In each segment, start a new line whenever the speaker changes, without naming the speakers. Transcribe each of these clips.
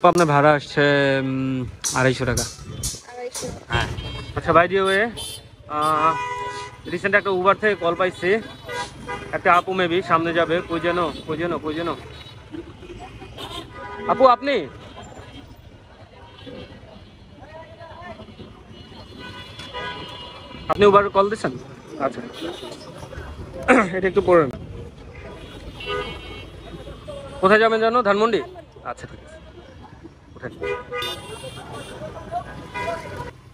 আপনার ভাড়া আসছে 250 টাকা। হ্যাঁ আচ্ছা ভাই দিয়ে ওয়ে রিসেন্ট একটা উবার থেকে কল পাইছি, একটা আপু মেবি সামনে যাবে, কই যেন আপু আপনি আপনি উবার কল দিচ্ছেন? আচ্ছা এটা একটু পড়েন। কোথায় যাবেন জানো? ধানমন্ডি। আচ্ছা ঠিক আছে উঠেন।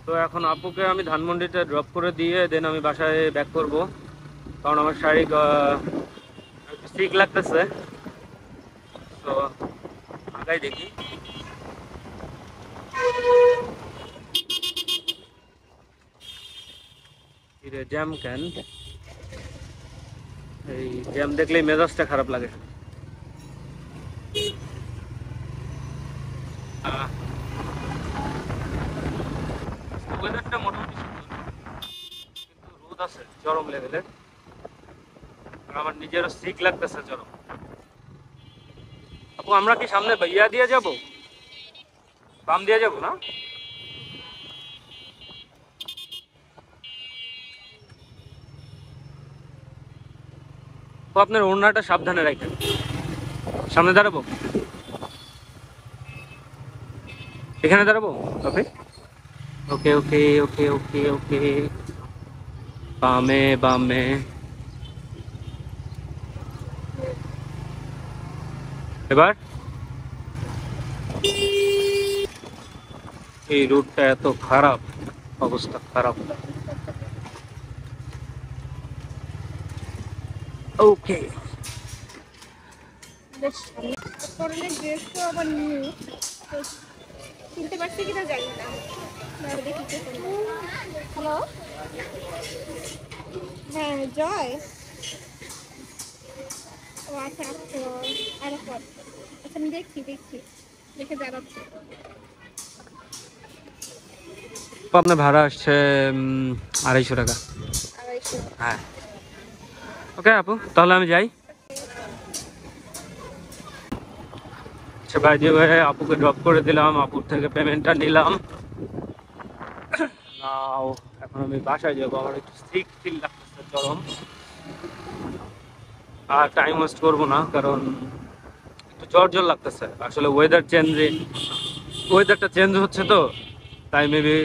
তো এখন আপুকে আমি ধানমন্ডিতে ড্রপ করে দিয়ে দেন আমি বাসায় ব্যাক করব, কারণ আমার শারীরিক একটু সিক লাগতেছে। তো আগাই দেখি। জ্যাম কেন? এই জ্যাম দেখলেই মেজাজটা খারাপ লাগে। ওয়েদারটা মোটামুটি সুন্দর, কিন্তু রোদ আছে চরম লেভেলের, আর আমার নিজেরও সিক লাগতেছে চরম। আপু আমরা কি সামনে ইয়া দিয়ে যাব, বাম দিয়ে যাব না? তো আপনার ওড়নাটা সাবধানে রাখেন। সামনে দাঁড়াবো, এখানে দাঁড়াবো। ওকে ওকে ওকে ওকে ওকে ওকে বামে বামে। এবার এই রুটটা এত খারাপ, অবস্থা খারাপ। ওকে
পরনের ড্রেসটা আবার নিউ, তো কিনতে পারছি কিনা জানি না। দেখি। হ্যালো, হ্যাঁ জয়। ও আচ্ছা আচ্ছা, আরেকবার আচ্ছা আমি দেখছি দেখে জানাচ্ছি।
আপনার ভাড়া আসছে 250 টাকা।
250?
হ্যাঁ ওকে আপু তাহলে আমি যাই। আচ্ছা ভাই দিয়ে ভাই আপুকে ড্রপ করে দিলাম, আপুর থেকে পেমেন্টটা নিলাম। নাও এখন আমি বাসায় যাবো, আমার একটু সিক ফিল লাগতেছে চরম। আর টাইম ওয়েস্ট করবো না, কারণ একটু জ্বর লাগতেছে আসলে। ওয়েদারটা চেঞ্জ হচ্ছে তো, তাই মেবি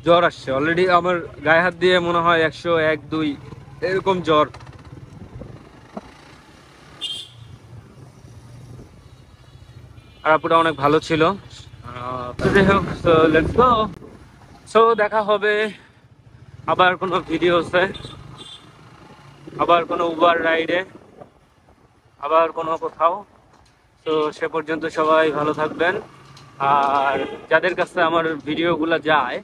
জ্বর আসছে অলরেডি। আমার গায়ে হাত দিয়ে মনে হয় 101, 2 এরকম জ্বর। আর আপুটা অনেক ভালো ছিল। যাই হোক, লেটস গো। সো দেখা হবে আবার কোনো ভিডিওসে, আবার কোনো উবার রাইডে, আবার কোনো কোথাও। তো সে পর্যন্ত সবাই ভালো থাকবেন। আর যাদের কাছে আমার ভিডিওগুলো যায়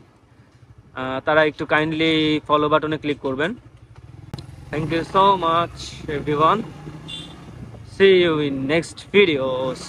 তারা একটু কাইন্ডলি ফলো বাটনে ক্লিক করবেন। Thank you so much everyone, see you in next videos.